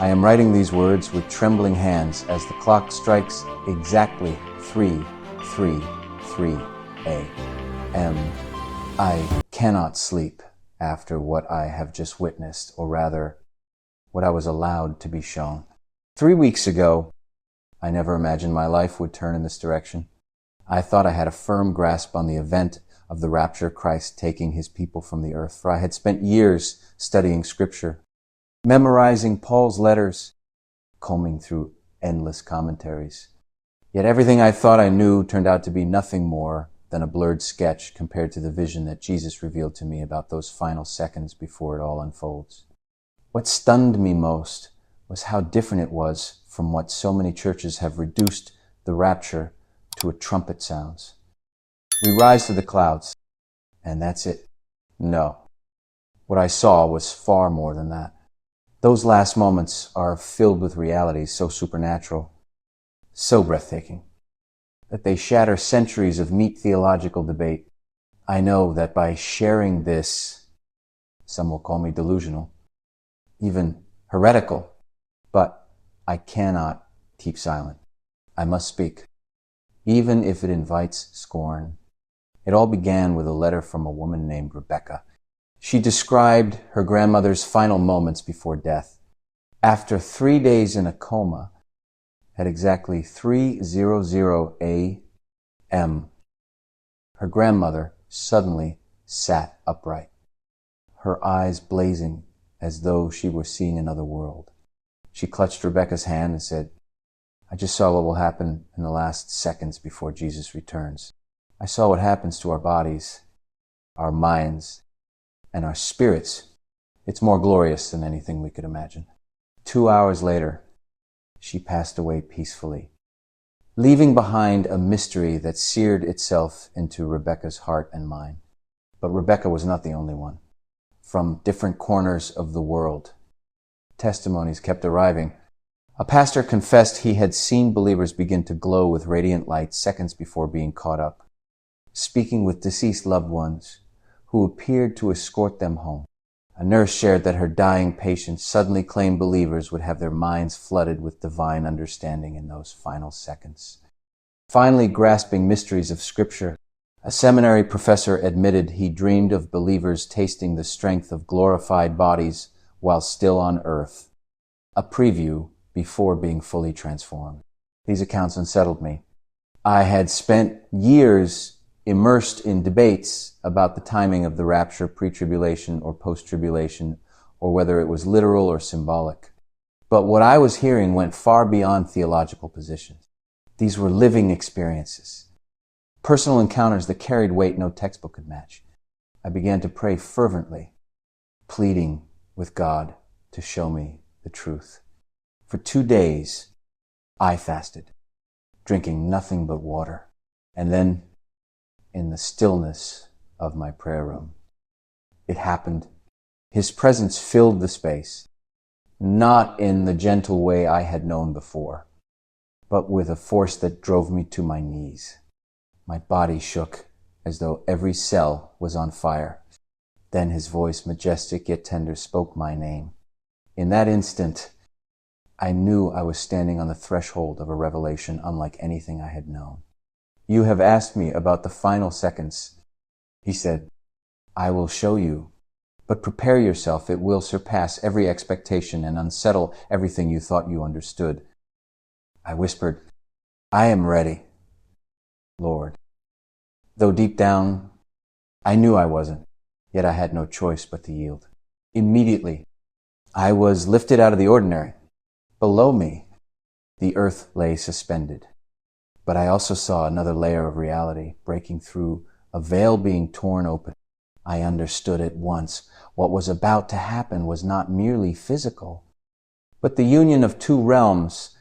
I am writing these words with trembling hands as the clock strikes exactly 3:33 a.m. I cannot sleep after what I have just witnessed, or rather, what I was allowed to be shown. 3 weeks ago, I never imagined my life would turn in this direction. I thought I had a firm grasp on the event of the rapture, Christ taking his people from the earth, for I had spent years studying Scripture, memorizing Paul's letters, combing through endless commentaries. Yet everything I thought I knew turned out to be nothing more than a blurred sketch compared to the vision that Jesus revealed to me about those final seconds before it all unfolds. What stunned me most was how different it was from what so many churches have reduced the rapture to a trumpet sounds. We rise to the clouds, and that's it. No. What I saw was far more than that. Those last moments are filled with realities so supernatural, so breathtaking, that they shatter centuries of neat theological debate. I know that by sharing this, some will call me delusional, even heretical, but I cannot keep silent. I must speak, even if it invites scorn. It all began with a letter from a woman named Rebecca. She described her grandmother's final moments before death. After 3 days in a coma, at exactly 3:00 a.m., her grandmother suddenly sat upright, her eyes blazing as though she were seeing another world. She clutched Rebecca's hand and said, "I just saw what will happen in the last seconds before Jesus returns. I saw what happens to our bodies, our minds, and our spirits. It's more glorious than anything we could imagine." 2 hours later, she passed away peacefully, leaving behind a mystery that seared itself into Rebecca's heart and mind. But Rebecca was not the only one. From different corners of the world, testimonies kept arriving. A pastor confessed he had seen believers begin to glow with radiant light seconds before being caught up, speaking with deceased loved ones who appeared to escort them home. A nurse shared that her dying patients suddenly claimed believers would have their minds flooded with divine understanding in those final seconds. Finally grasping mysteries of Scripture, a seminary professor admitted he dreamed of believers tasting the strength of glorified bodies while still on earth, a preview before being fully transformed. These accounts unsettled me. I had spent years immersed in debates about the timing of the rapture, pre-tribulation or post-tribulation, or whether it was literal or symbolic. But what I was hearing went far beyond theological positions. These were living experiences, personal encounters that carried weight no textbook could match. I began to pray fervently, pleading with God to show me the truth. For 2 days, I fasted, drinking nothing but water. And then, in the stillness of my prayer room, it happened. His presence filled the space, not in the gentle way I had known before, but with a force that drove me to my knees. My body shook as though every cell was on fire. Then his voice, majestic yet tender, spoke my name. In that instant, I knew I was standing on the threshold of a revelation unlike anything I had known. "You have asked me about the final seconds," he said. "I will show you, but prepare yourself. It will surpass every expectation and unsettle everything you thought you understood." I whispered, "I am ready, Lord." Though deep down, I knew I wasn't, yet I had no choice but to yield. Immediately, I was lifted out of the ordinary. Below me, the earth lay suspended. But I also saw another layer of reality breaking through, a veil being torn open. I understood at once. What was about to happen was not merely physical, but the union of two realms,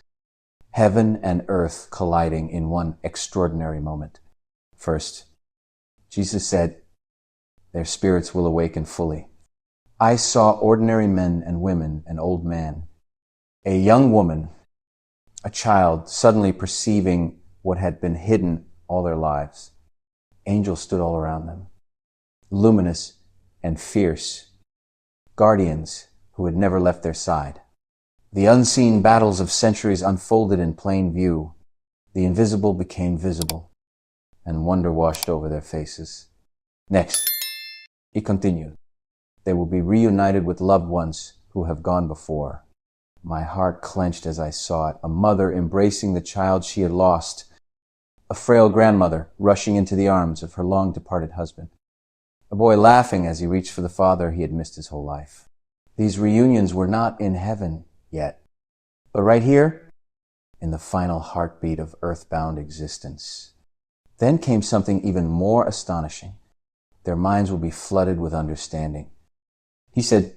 heaven and earth colliding in one extraordinary moment. First, Jesus said, "Their spirits will awaken fully." I saw ordinary men and women, an old man, a young woman, a child, suddenly perceiving what had been hidden all their lives. Angels stood all around them, luminous and fierce, guardians who had never left their side. The unseen battles of centuries unfolded in plain view. The invisible became visible, and wonder washed over their faces. Next, he continued, they will be reunited with loved ones who have gone before. My heart clenched as I saw it, a mother embracing the child she had lost, a frail grandmother rushing into the arms of her long-departed husband, a boy laughing as he reached for the father he had missed his whole life. These reunions were not in heaven yet, but right here, in the final heartbeat of earthbound existence. Then came something even more astonishing. Their minds will be flooded with understanding. He said,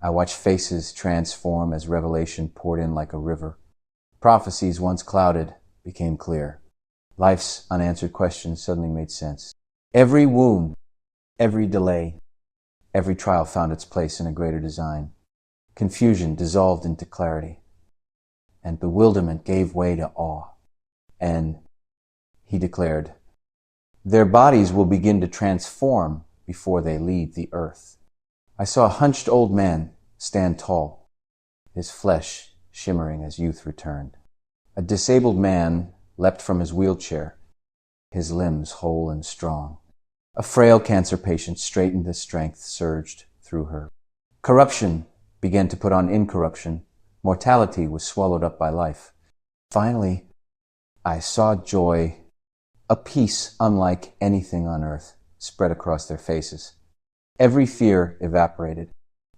I watched faces transform as revelation poured in like a river. Prophecies once clouded became clear. Life's unanswered questions suddenly made sense. Every wound, every delay, every trial found its place in a greater design. Confusion dissolved into clarity, and bewilderment gave way to awe. And he declared, their bodies will begin to transform before they leave the earth. I saw a hunched old man stand tall, his flesh shimmering as youth returned. A disabled man leapt from his wheelchair, his limbs whole and strong. A frail cancer patient straightened as strength surged through her. Corruption began to put on incorruption. Mortality was swallowed up by life. Finally, I saw joy, a peace unlike anything on earth, spread across their faces. Every fear evaporated.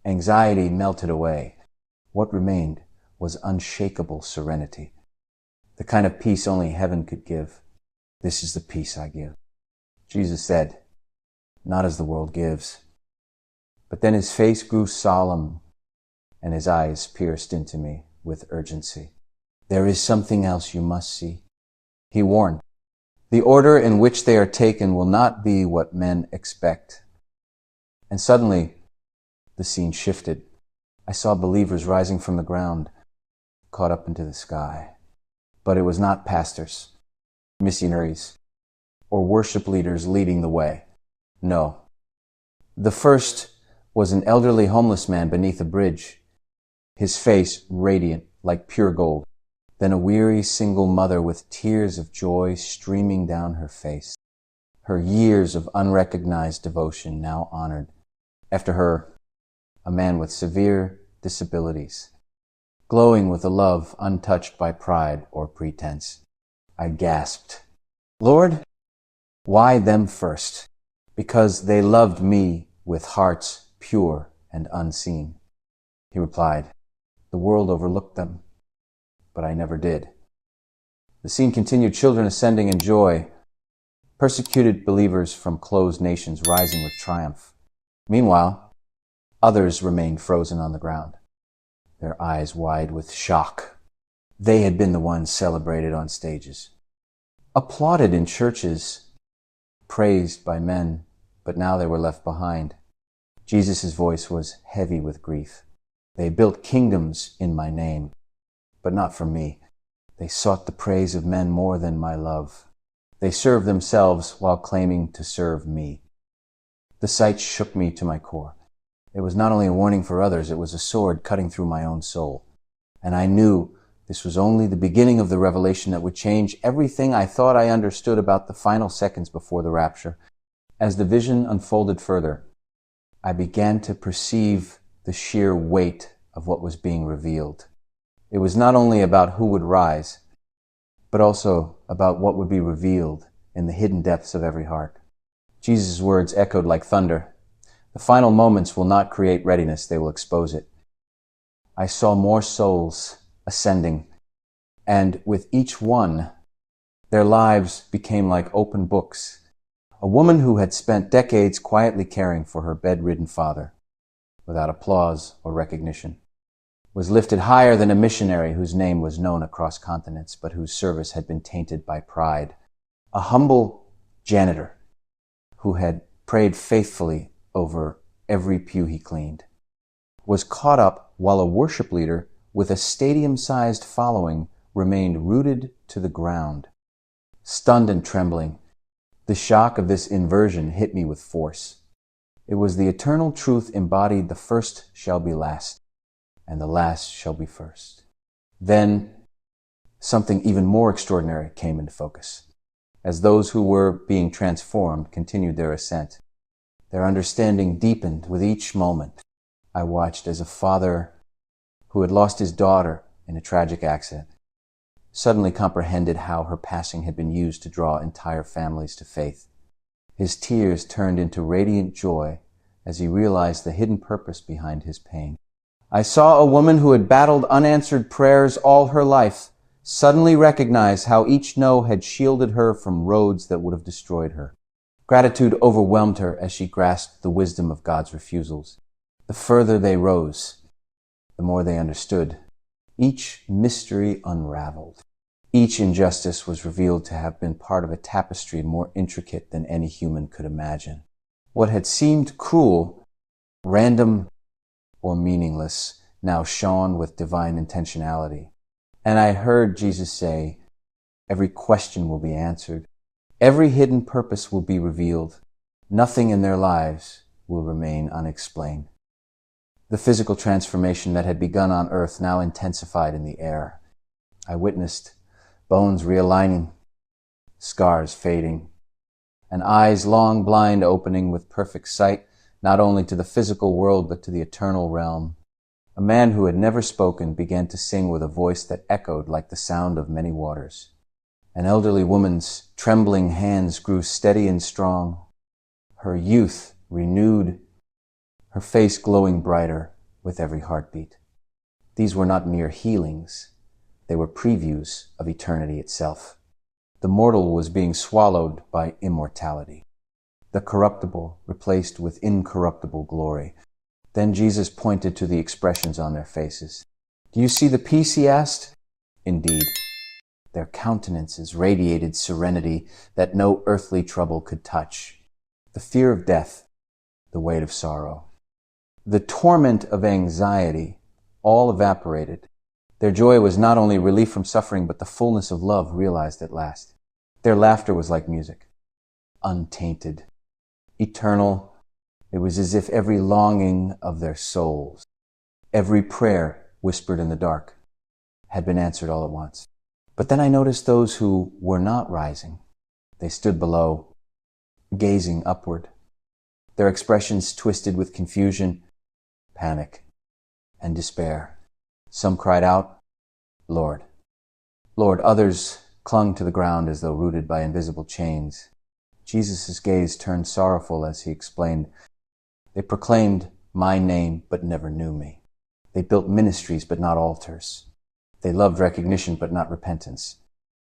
Anxiety melted away. What remained was unshakable serenity, the kind of peace only heaven could give. This is the peace I give. Jesus said, not as the world gives. But then his face grew solemn, and his eyes pierced into me with urgency. There is something else you must see. He warned, the order in which they are taken will not be what men expect. And suddenly, the scene shifted. I saw believers rising from the ground, caught up into the sky. But it was not pastors, missionaries, or worship leaders leading the way. No. The first was an elderly homeless man beneath a bridge, his face radiant like pure gold. Then a weary single mother with tears of joy streaming down her face, her years of unrecognized devotion now honored. After her, a man with severe disabilities, glowing with a love untouched by pride or pretense. I gasped, Lord, why them first? Because they loved me with hearts pure and unseen. He replied, the world overlooked them, but I never did. The scene continued, children ascending in joy, persecuted believers from closed nations rising with triumph. Meanwhile, others remained frozen on the ground, their eyes wide with shock. They had been the ones celebrated on stages, applauded in churches, praised by men, but now they were left behind. Jesus' voice was heavy with grief. They built kingdoms in my name, but not for me. They sought the praise of men more than my love. They served themselves while claiming to serve me. The sight shook me to my core. It was not only a warning for others, it was a sword cutting through my own soul. And I knew this was only the beginning of the revelation that would change everything I thought I understood about the final seconds before the rapture. As the vision unfolded further, I began to perceive the sheer weight of what was being revealed. It was not only about who would rise, but also about what would be revealed in the hidden depths of every heart. Jesus' words echoed like thunder. The final moments will not create readiness, they will expose it. I saw more souls ascending, and with each one, their lives became like open books. A woman who had spent decades quietly caring for her bedridden father, without applause or recognition, was lifted higher than a missionary whose name was known across continents, but whose service had been tainted by pride. A humble janitor who had prayed faithfully over every pew he cleaned was caught up while a worship leader with a stadium-sized following remained rooted to the ground. Stunned and trembling, the shock of this inversion hit me with force. It was the eternal truth embodied, the first shall be last. and the last shall be first. Then something even more extraordinary came into focus. As those who were being transformed continued their ascent, their understanding deepened with each moment. I watched as a father who had lost his daughter in a tragic accident suddenly comprehended how her passing had been used to draw entire families to faith. His tears turned into radiant joy as he realized the hidden purpose behind his pain. I saw a woman who had battled unanswered prayers all her life suddenly recognize how each no had shielded her from roads that would have destroyed her. Gratitude overwhelmed her as she grasped the wisdom of God's refusals. The further they rose, the more they understood. Each mystery unraveled. Each injustice was revealed to have been part of a tapestry more intricate than any human could imagine. What had seemed cruel, random, or meaningless now shone with divine intentionality. And I heard Jesus say, every question will be answered. Every hidden purpose will be revealed. Nothing in their lives will remain unexplained. The physical transformation that had begun on earth now intensified in the air. I witnessed bones realigning, scars fading, and eyes long blind opening with perfect sight, not only to the physical world but to the eternal realm. A man who had never spoken began to sing with a voice that echoed like the sound of many waters. An elderly woman's trembling hands grew steady and strong, her youth renewed, her face glowing brighter with every heartbeat. These were not mere healings. They were previews of eternity itself. The mortal was being swallowed by immortality. The corruptible replaced with incorruptible glory. Then Jesus pointed to the expressions on their faces. "Do you see the peace?" he asked. Indeed, their countenances radiated serenity that no earthly trouble could touch. The fear of death, the weight of sorrow, the torment of anxiety, all evaporated. Their joy was not only relief from suffering, but the fullness of love realized at last. Their laughter was like music, untainted, eternal. It was as if every longing of their souls, every prayer whispered in the dark, had been answered all at once. But then I noticed those who were not rising. They stood below, gazing upward, their expressions twisted with confusion, panic, and despair. Some cried out, "Lord, Lord." Others clung to the ground as though rooted by invisible chains. Jesus' gaze turned sorrowful as he explained, "They proclaimed my name but never knew me. They built ministries but not altars. They loved recognition but not repentance.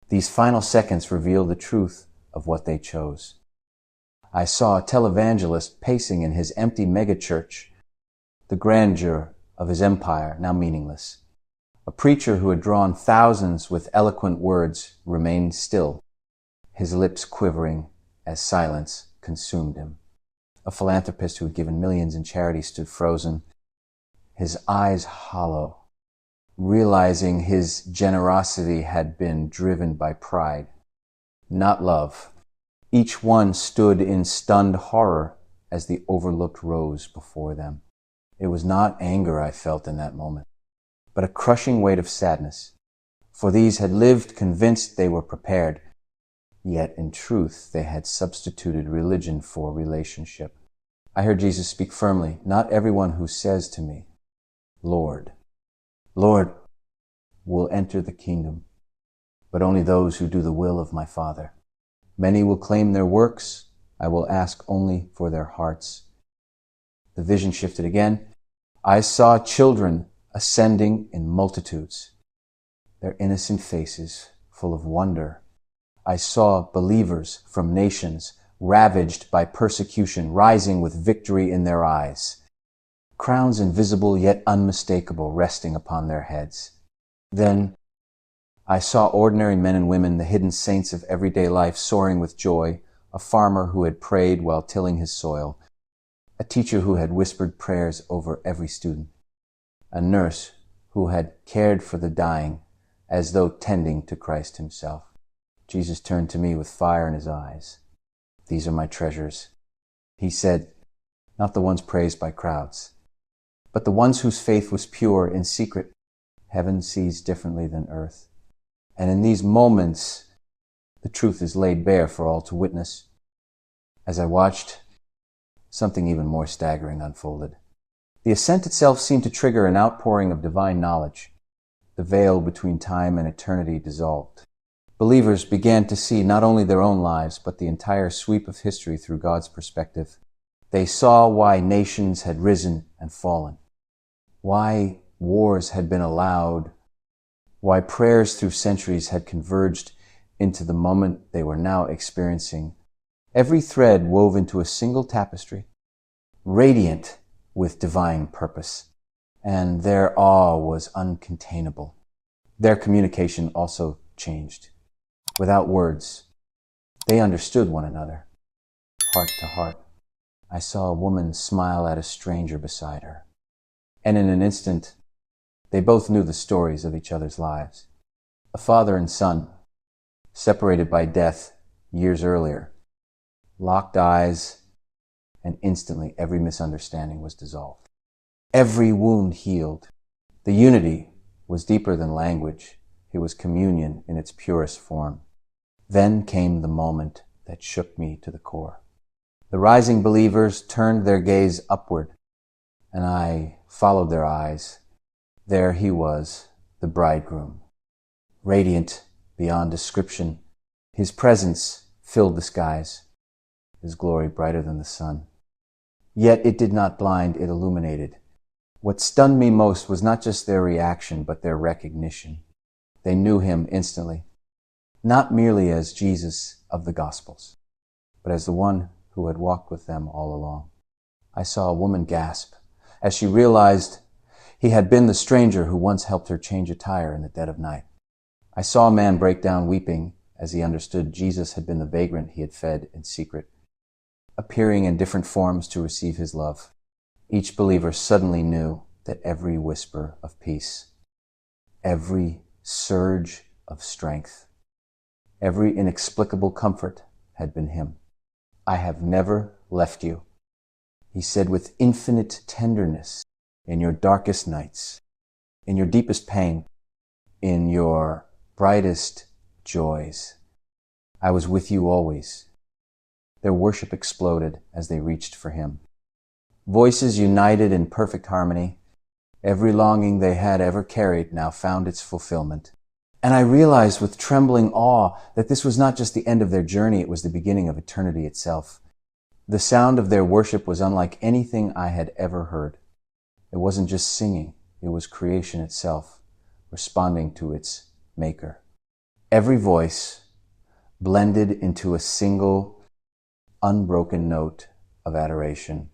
These final seconds reveal the truth of what they chose." I saw a televangelist pacing in his empty megachurch, the grandeur of his empire now meaningless. A preacher who had drawn thousands with eloquent words remained still, his lips quivering as silence consumed him. A philanthropist who had given millions in charity stood frozen, his eyes hollow, realizing his generosity had been driven by pride, not love. Each one stood in stunned horror as the overlooked rose before them. It was not anger I felt in that moment, but a crushing weight of sadness, for these had lived convinced they were prepared, yet in truth they had substituted religion for relationship. I heard Jesus speak firmly, "Not everyone who says to me, 'Lord, Lord,' will enter the kingdom, but only those who do the will of my Father. Many will claim their works. I will ask only for their hearts." The vision shifted again. I saw children ascending in multitudes, their innocent faces full of wonder. I saw believers from nations ravaged by persecution rising with victory in their eyes, crowns invisible yet unmistakable resting upon their heads. Then I saw ordinary men and women, the hidden saints of everyday life, soaring with joy, a farmer who had prayed while tilling his soil, a teacher who had whispered prayers over every student, a nurse who had cared for the dying as though tending to Christ himself. Jesus turned to me with fire in his eyes. "These are my treasures," he said, "not the ones praised by crowds, But the ones whose faith was pure in secret, heaven sees differently than earth. And in these moments, the truth is laid bare for all to witness. As I watched, something even more staggering unfolded. The ascent itself seemed to trigger an outpouring of divine knowledge. The veil between time and eternity dissolved. Believers began to see not only their own lives, but the entire sweep of history through God's perspective. They saw why nations had risen and fallen, why wars had been allowed, why prayers through centuries had converged into the moment they were now experiencing. Every thread wove into a single tapestry, radiant with divine purpose, and their awe was uncontainable. Their communication also changed. Without words, they understood one another, heart to heart. I saw a woman smile at a stranger beside her, and in an instant, they both knew the stories of each other's lives. A father and son, separated by death years earlier, locked eyes, and instantly every misunderstanding was dissolved. Every wound healed. The unity was deeper than language. It was communion in its purest form. Then came the moment that shook me to the core. The rising believers turned their gaze upward, and I followed their eyes. There he was, the bridegroom, radiant beyond description. His presence filled the skies, his glory brighter than the sun. Yet it did not blind, it illuminated. What stunned me most was not just their reaction, but their recognition. They knew him instantly, not merely as Jesus of the Gospels, but as the one who had walked with them all along. I saw a woman gasp as she realized he had been the stranger who once helped her change a tire in the dead of night. I saw a man break down weeping as he understood Jesus had been the vagrant he had fed in secret, appearing in different forms to receive his love. Each believer suddenly knew that every whisper of peace, every surge of strength, every inexplicable comfort had been him. I have never left you, he said with infinite tenderness, in your darkest nights, in your deepest pain, in your brightest joys. I was with you always. Their worship exploded as they reached for him. Voices united in perfect harmony. Every longing they had ever carried now found its fulfillment. And I realized with trembling awe that this was not just the end of their journey, it was the beginning of eternity itself. The sound of their worship was unlike anything I had ever heard. It wasn't just singing, it was creation itself, responding to its maker. Every voice blended into a single, unbroken note of adoration,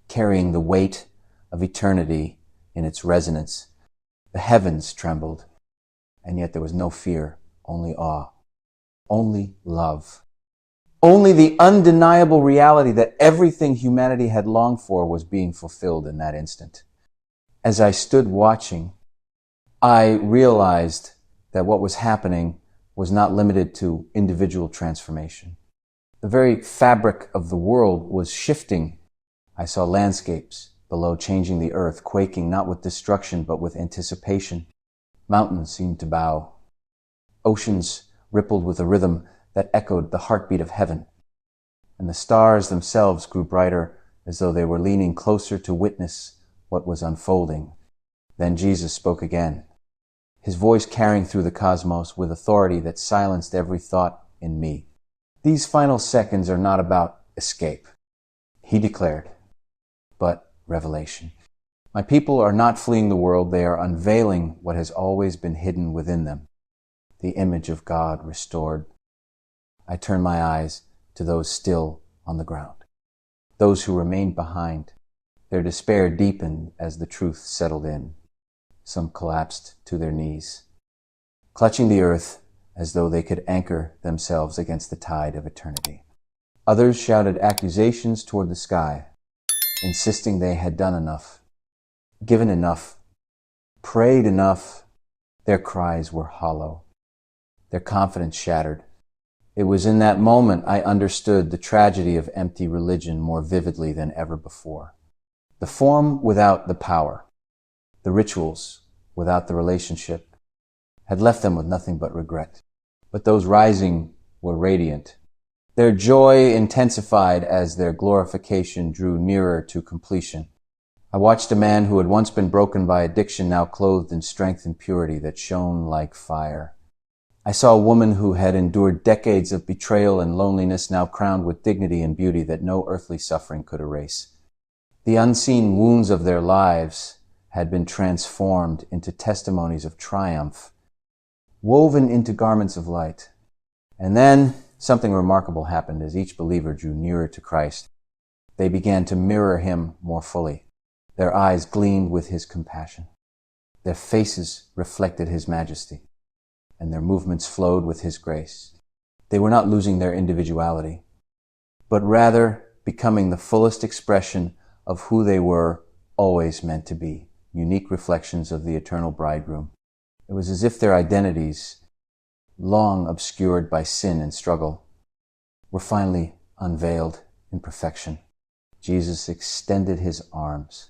carrying the weight of eternity in its resonance. The heavens trembled, and yet there was no fear, only awe, only love, only the undeniable reality that everything humanity had longed for was being fulfilled in that instant. As I stood watching, I realized that what was happening was not limited to individual transformation. The very fabric of the world was shifting. I saw landscapes below changing the earth, quaking not with destruction but with anticipation. Mountains seemed to bow. Oceans rippled with a rhythm that echoed the heartbeat of heaven. And the stars themselves grew brighter as though they were leaning closer to witness what was unfolding. Then Jesus spoke again, his voice carrying through the cosmos with authority that silenced every thought in me. These final seconds are not about escape, he declared, but revelation. My people are not fleeing the world, they are unveiling what has always been hidden within them, the image of God restored. I turned my eyes to those still on the ground, those who remained behind. Their despair deepened as the truth settled in. Some collapsed to their knees, clutching the earth as though they could anchor themselves against the tide of eternity. Others shouted accusations toward the sky, insisting they had done enough, given enough, prayed enough. Their cries were hollow, their confidence shattered. It was in that moment I understood the tragedy of empty religion more vividly than ever before. The form without the power, the rituals without the relationship, had left them with nothing but regret. But those rising were radiant. Their joy intensified as their glorification drew nearer to completion. I watched a man who had once been broken by addiction, now clothed in strength and purity that shone like fire. I saw a woman who had endured decades of betrayal and loneliness, now crowned with dignity and beauty that no earthly suffering could erase. The unseen wounds of their lives had been transformed into testimonies of triumph, woven into garments of light. And then something remarkable happened as each believer drew nearer to Christ. They began to mirror him more fully. Their eyes gleamed with his compassion. Their faces reflected his majesty, and their movements flowed with his grace. They were not losing their individuality, but rather becoming the fullest expression of who they were always meant to be, unique reflections of the eternal bridegroom. It was as if their identities, long obscured by sin and struggle, were finally unveiled in perfection. Jesus extended his arms,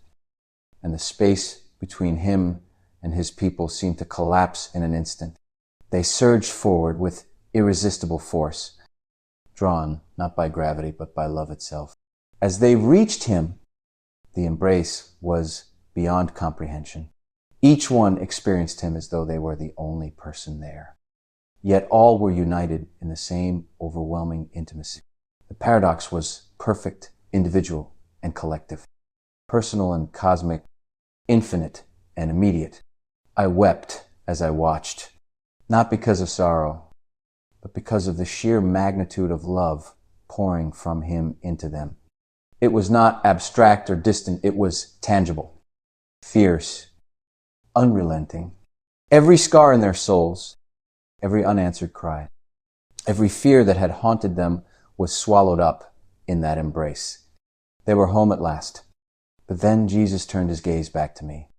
and the space between him and his people seemed to collapse in an instant. They surged forward with irresistible force, drawn not by gravity but by love itself. As they reached him, the embrace was beyond comprehension. Each one experienced him as though they were the only person there. Yet all were united in the same overwhelming intimacy. The paradox was perfect, individual, and collective, personal and cosmic, infinite and immediate. I wept as I watched, not because of sorrow, but because of the sheer magnitude of love pouring from him into them. It was not abstract or distant, it was tangible, fierce, unrelenting. Every scar in their souls, every unanswered cry, every fear that had haunted them was swallowed up in that embrace. They were home at last. But then Jesus turned his gaze back to me,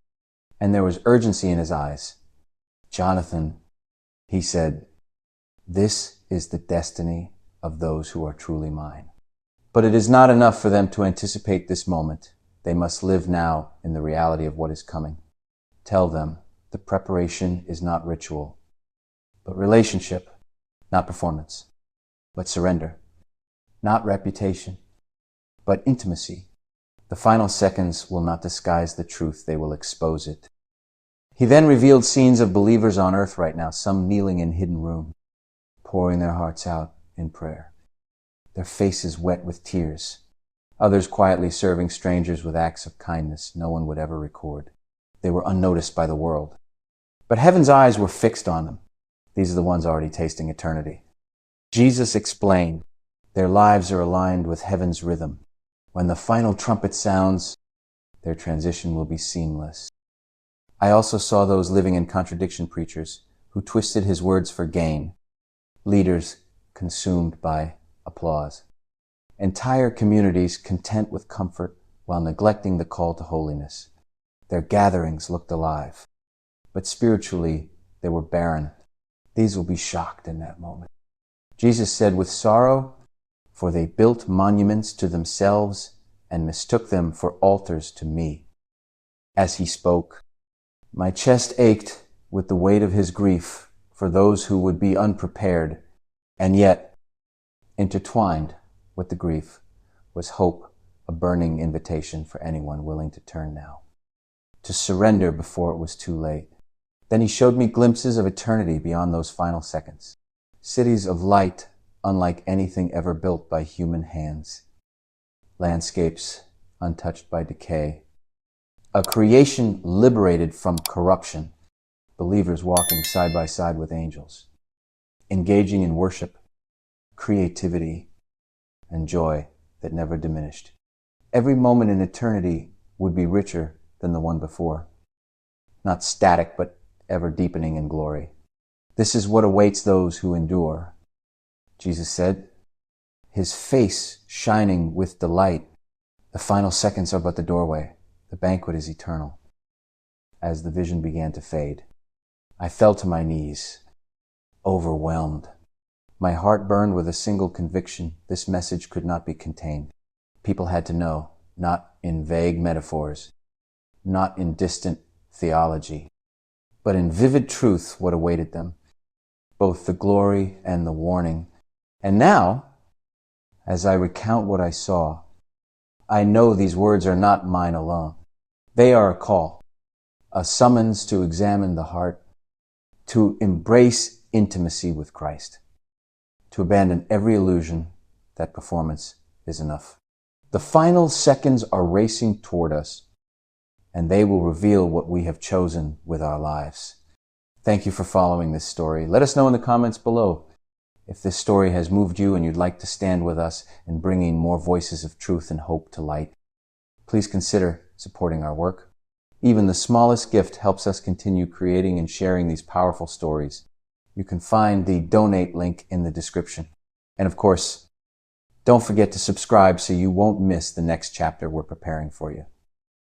and there was urgency in his eyes. "Jonathan," he said, "this is the destiny of those who are truly mine." But it is not enough for them to anticipate this moment. They must live now in the reality of what is coming. Tell them the preparation is not ritual, but relationship, not performance, but surrender, not reputation, but intimacy. The final seconds will not disguise the truth, they will expose it. He then revealed scenes of believers on earth right now, some kneeling in hidden rooms, pouring their hearts out in prayer, their faces wet with tears, others quietly serving strangers with acts of kindness no one would ever record. They were unnoticed by the world. But heaven's eyes were fixed on them. These are the ones already tasting eternity. Jesus explained, their lives are aligned with heaven's rhythm. When the final trumpet sounds, their transition will be seamless. I also saw those living in contradiction preachers who twisted his words for gain, leaders consumed by applause, entire communities content with comfort while neglecting the call to holiness. Their gatherings looked alive, but spiritually they were barren. These will be shocked in that moment. Jesus said with sorrow, "For they built monuments to themselves and mistook them for altars to me." As he spoke, my chest ached with the weight of his grief for those who would be unprepared, and yet, intertwined with the grief, was hope, a burning invitation for anyone willing to turn now, to surrender before it was too late. Then he showed me glimpses of eternity beyond those final seconds, cities of light unlike anything ever built by human hands, landscapes untouched by decay, a creation liberated from corruption, believers walking side by side with angels, engaging in worship, creativity, and joy that never diminished. Every moment in eternity would be richer than the one before, not static but ever deepening in glory. This is what awaits those who endure. Jesus said, his face shining with delight. The final seconds are but the doorway. The banquet is eternal. As the vision began to fade, I fell to my knees, overwhelmed. My heart burned with a single conviction. This message could not be contained. People had to know not in vague metaphors, not in distant theology, but in vivid truth what awaited them, both the glory and the warning. And now, as I recount what I saw, I know these words are not mine alone. They are a call, a summons to examine the heart, to embrace intimacy with Christ, to abandon every illusion that performance is enough. The final seconds are racing toward us, and they will reveal what we have chosen with our lives. Thank you for following this story. Let us know in the comments below if this story has moved you and you'd like to stand with us in bringing more voices of truth and hope to light. Please consider supporting our work. Even the smallest gift helps us continue creating and sharing these powerful stories. You can find the donate link in the description. And of course, don't forget to subscribe so you won't miss the next chapter we're preparing for you.